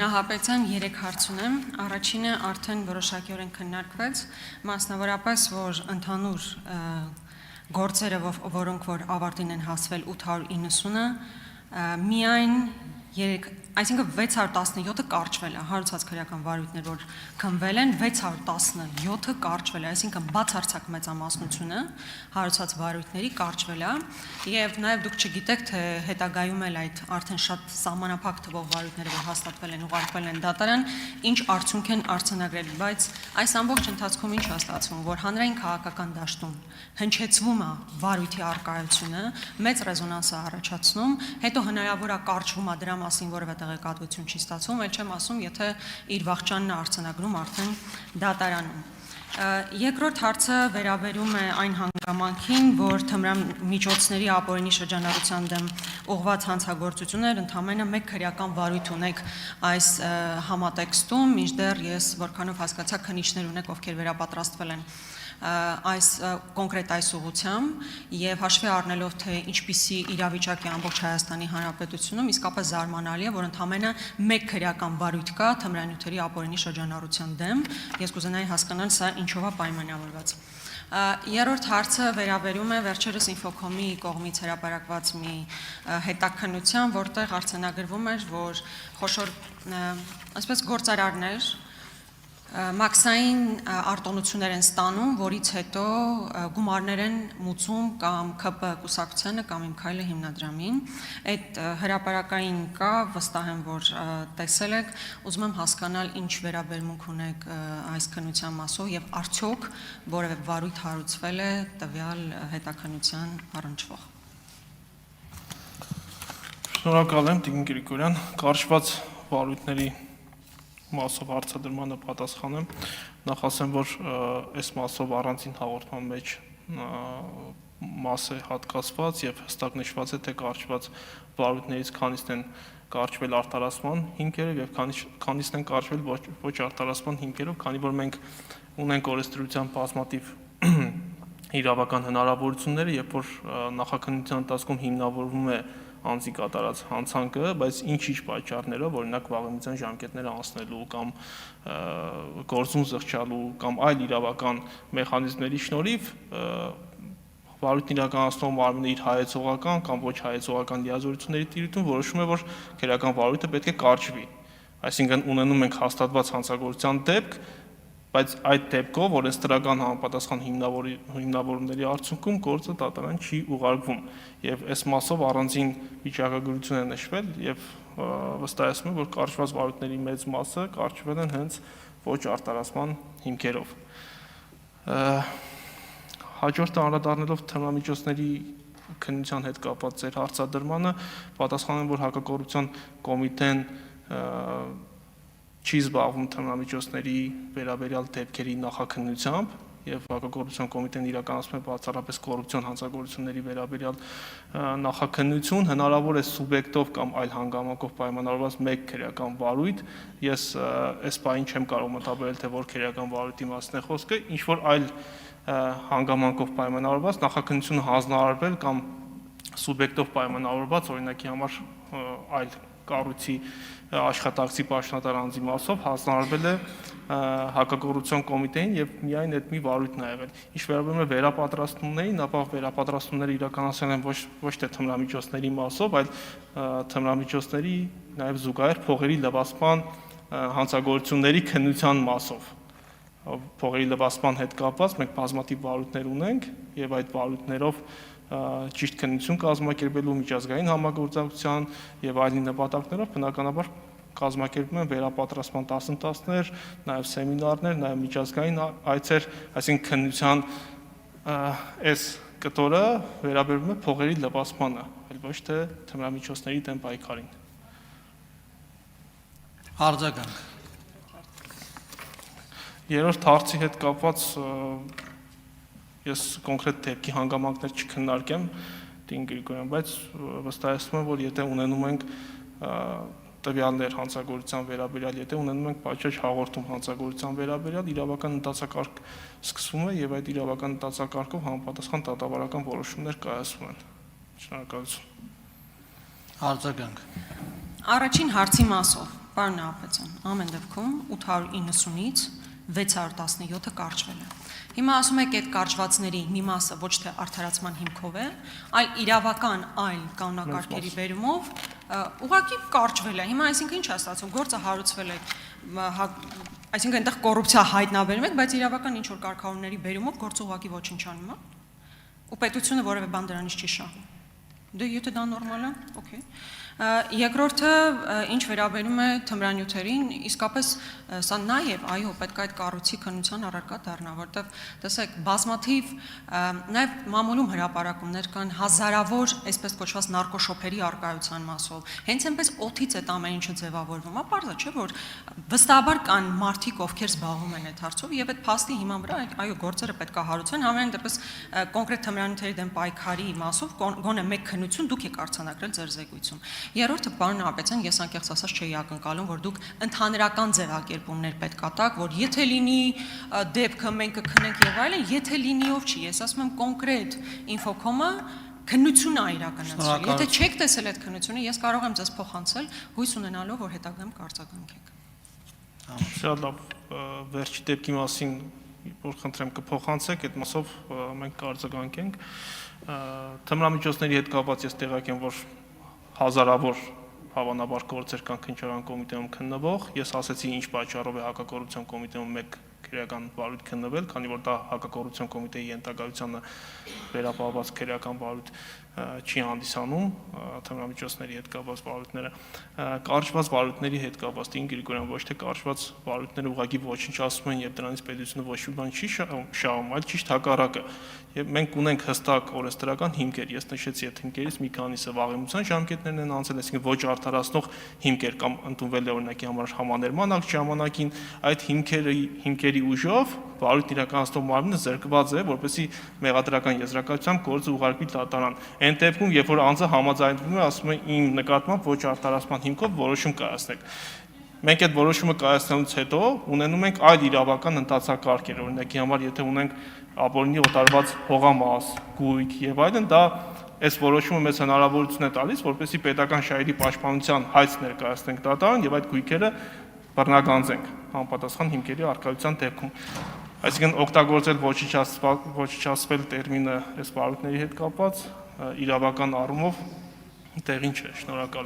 Նահապետյան 3 հարց ունեմ, առաջինը արդեն որոշակիորեն քննարկվեց, մասնավորապես, որ ընդհանուր գործերը, որոնք որ ավարտին են հասվել 890-ը, միայն այսինքն 617-ը կարճվել է, հարուցած քրեական վարույթներ, որ քննվել են, 617-ը կարճվել է, այսինքն բացարձակ մեծամասնությունը հարուցած վարույթների կարճվել է, եւ նաեւ դուք չգիտեք, թե հետագայում էլ այդ արդեն շատ սահմանափակ թվով վարույթները, որ հաստատվել են, ուղարկվել են դատարան, ինչ արդյունք են արձանագրել, բայց այս ամբողջ ընթացքում ինչ է ստացվում, որ հանրային քաղաքական դաշտում հնչեցվում է վարույթի առկայությունը, մեծ ռեզոնանս է առաջացնում, հետո հնարավոր է կարճվում է դրա մասին որևէ տեղեկատվություն չի ստացվում, այլ չեմ ասում, եթե իր վախճանն է արձանագրում արդեն դատարանում։ Երկրորդ հարցը վերաբերում է այն հանգամանքին, որ թմրամիջոցների ապօրինի շրջանառության դեմ ուղղված հանցագործություններ ընդամենը մեկ քրեական վարույթ ունեք այս համատեքստում, մինչդեռ ես որքանով հասկացա քննիչներ ունեք, ովքեր վերապատրաստվել են այս կոնկրետ այս ուղղությամբ եւ հաշվի առնելով թե ինչպիսի իրավիճակ է ամբողջ Հայաստանի Հանրապետությունում, իսկապես զարմանալի է, որ ընդամենը մեկ քրեական վարույթ կա թմրանյութերի ապօրինի շրջանառության դեմ, ես կուզենայի հասկանալ սա ինչով է պայմանավորված։ Երրորդ հարցը վերաբերում է վերջերս Ինֆոկոմի կողմից հրապարակված մի հետաքննության, որտեղ արձանագրվում էր, որ խոշոր այսպես գործարարներ մաքսային արտոնություններ են ստանում, որից հետո գումարներ են մուծում կամ ԿՊ կուսակցությանը կամ Իմ քայլը հիմնադրամին։ Այդ հրապարակային կա, վստահ եմ, որ տեսել եք, ուզում եմ հասկանալ ինչ վերաբերմունք ունեք այս քննության մասով եւ արդյոք որևէ վարույթ հարուցվել է տվյալ հետաքննության առնչվող։ Շնորհակալ եմ, Տիկին Գրիգորյան, կարճված վարույթների մասով հարցադրմանը պատասխանեմ, նախ ասեմ, որ այս մասով առանցին հաղորդման մեջ մաս է հատկացված եւ հստակ նշված է, թե կարճված վարույթներից քանիսն են կարճվել արտարացման հիմքերով եւ քանիսն են կարճվել ոչ արտարացման հիմքերով, քանի որ մենք ունենք օրենսդրության բազմաթիվ իրավական հնարավորությունները, երբ որ նախաքննության ընթացքում հիմնավորվում է անձի կատարած հանցանքը, բայց ինչ-ինչ պատճառներով, օրինակ վաղեմիջյան ժամկետները անցնելու կամ գործուն զղջալու կամ այլ իրավական մեխանիզմների շնորհիվ վարույթն իրականացնող մարմինը իր հայեցողական կամ ոչ հայեցողական լիազորությունների տիրույթում որոշում է, որ քրեական վարույթը պետք է կարճվի։ Այսինքն ունենում ենք հաստատված հանցագործության դեպք, բայց այդ դեպքով օրենսդրական համապատասխան հիմնավորումների արդյունքում գործը դատարան չի ուղարկվում եւ այս մասով առանձին վիճակագրություն է նշվել եւ վստահեցնում եմ, որ կարճված վարույթների մեծ մասը կարճվել են հենց ոչ արտարացման հիմքերով։ Հաջորդը անդրադառնալով թմրամիջոցների քննության հետ կապված ձեր հարցադրմանը, պատասխանեմ, որ հակակոռուպցիոն կոմիտեն չի զբաղվում թմրամիջոցների վերաբերյալ դեպքերի նախաքննությամբ եւ հակակոռուպցիոն կոմիտեն իրականացնում է բացառապես կոռուպցիոն հանցագործությունների վերաբերյալ նախաքննություն, հնարավոր է սուբյեկտով կամ այլ հանգամանքով պայմանավորված մեկ քրեական վարույթ, ես այս բանին չեմ կարող մտաբերել, թե որ քրեական վարույթի մասն է խոսքը, ինչ որ այլ հանգամանքով պայմանավորված նախաքննությունը հանձնարարվել կամ սուբյեկտով պայմանավորված, օրինակի համար այլ կառույցի աշխատակցի պաշտոնատար անձի մասով հանձնարարվել է հակակոռուպցիոն կոմիտեին եւ միայն այդ մի վարույթն է եղել։ Ինչ վերաբերում է վերապատրաստումներին, ապա վերապատրաստումները իրականացվել են ոչ թե թմրամիջոցների մասով, այլ թմրամիջոցների նաեւ զուգահեռ փողերի լվացման հանցագործությունների քննության մասով։ Փողերի լվացման հետ կապված մենք բազմաթիվ վարույթներ ունենք եւ այդ վարույթներով ճիշտ քննություն կազմակերպելու միջազգային համագործակցության եւ այլ նպատակներով բնականաբար կազմակերպում են վերապատրաստման դասընթացներ, նաեւ սեմինարներ, նաեւ միջազգային այցեր, այսինքն քննության այս կտորը վերաբերում է փողերի լվացմանը, այլ ոչ թե թմրամիջոցների դեմ պայքարին։ Արձագանք։ Երրորդ հարցի հետ կապված ես կոնկրետ դեպքի հանգամանքներ չքննարկեմ, Տիկին Գրիգորյան, բայց վստահեցնում եմ, որ եթե ունենում ենք տվյալներ հանցագործության վերաբերյալ, եթե ունենում ենք պատշաճ հաղորդում հանցագործության վերաբերյալ, իրավական ընթացակարգ սկսվում է եւ այդ իրավական ընթացակարգով համապատասխան դատավարական որոշումներ կայացվում են։ Շնորհակալություն։ Արձագանք։ Առաջին հարցի մասով Պարոն Նահապետյան, ամեն դեպքում 890-ից 617-ը կարճվել է։ Հիմա ասում եք այդ կարճվածների մի մասը ոչ թե արդարացման հիմքով է, այլ իրավական այլ կանոնակարգերի բերումով ուղղակի կարճվել է։ Հիմա այսինքն ինչ է ստացվում, գործը հարուցվել է, այսինքն այնտեղ կոռուպցիա հայտնաբերում եք, բայց իրավական ինչ որ կարգավորումների բերումով գործը ուղղակի ոչնչանում է։ Ու պետությունը որևէ բան դրանից չի շահում։ Դե եթե դա նորմալ է, օքեյ։ Երկրորդը, ինչ վերաբերում է թմրանյութերին, իսկապես սա նաև, այո, պետք է այդ կառույցի քննության առարկա դառնա, որտեղ տեսեք, բազմաթիվ նաև մամուլում հրապարակումներ կան հազարավոր, այսպես կոչված նարկոշոփերի առկայության մասով։ Հենց այնպես օթից այդ ամեն ինչը ձևավորվում է, պարզ է, չէ՞ որ վստահաբար կան մարդիկ, ովքեր զբաղվում են այդ հարցով, եւ այդ փաստի հիման վրա այո, գործերը պետք է հարուցվեն, համենայն դեպս կոնկրետ թմրանյութերի դեմ պայքարի մասով գոնե մեկ քննություն դուք եք արձանագրել ձեր զեկույցում։ Երրորդը, պարոն Նահապետյան, ես անկեղծ ասած չէի ակնկալում, որ դուք ընդհանրական ձևակերպումներ պետք է տաք, որ եթե լինի դեպքը մենք կքննենք եւ այլն, եթե լինիով չի, ես ասում եմ կոնկրետ ինֆոկոմը քննություն է իրականացրել։ Եթե չեք տեսել այդ քննությունը, ես կարող եմ ձեզ փոխանցել, հույս ունենալով, որ հետագայում կարձագանքեք։ Շատ լավ, վերջի դեպքի մասին, որ խնդրեմ կփոխանցեք, այդ մասով մենք կարձագանքենք։ Թմրամիջոցների հետ կապված ես տեղյակ եմ, որ հազարավոր հավանաբար գործեր կան քննչական կոմիտեում քննվող, ես ասացի ինչ պատճառով է հակակոռուպցիոն կոմիտեում մեկ քրեական վարույթ քննվել, քանի որ դա հակակոռուպցիոն կոմիտեի ենթակայությանը վերապահված քրեական վարույթ չի հանդիսանում, թմրամիջոցների հետ կապված վարույթները, կարճված վարույթների հետ կապված, Տիկին Գրիգորյան, ոչ թե կարճված վարույթները ուղղակի ոչնչացում են եւ դրանից պետությունը ոչ մի բան չի շահում, այլ ճիշտ հակառակը։ Եվ մենք ունենք հստակ օրենսդրական հիմքեր, ես նշեցի այդ հիմքերից մի քանիսը վաղեմության ժամկետներն են անցել, այսինքն ոչ արդարացնող հիմքեր կամ ընդունվել է օրինակի համար համաներման ակտ ժամանակին, այդ հիմքերի ուժով վարույթ իրականացնող մարմինը զրկված է, որպեսզի մեղադրական եզրակացությամբ գործը ուղարկվի դատարան։ Այն դեպքում, երբ որ անձը համաձայնվում է, ասում է իմ նկատմամբ ոչ արդարացման հիմքով որոշում կայացնեք։ Մենք այդ որոշումը կայացնելուց հետո ունենում ենք այլ իրավական ընթացակարգեր, օրինակի համար, եթե ունենք ապօրինի օտարված հողամաս, գույք եւ այլն, դա այս որոշումը մեզ հնարավորություն է տալիս, որպեսզի պետական շահերի պաշտպանության հայց ներկայացնենք դատարան եւ այդ գույքերը բռնագանձենք համապատասխան հիմքերի առկայության դեպքում։ Այսինքն օգտագործել ոչնչացվել տերմինը այս վարույթների հետ կապված իրավական առումով տեղին չէ։ Շնորհակալ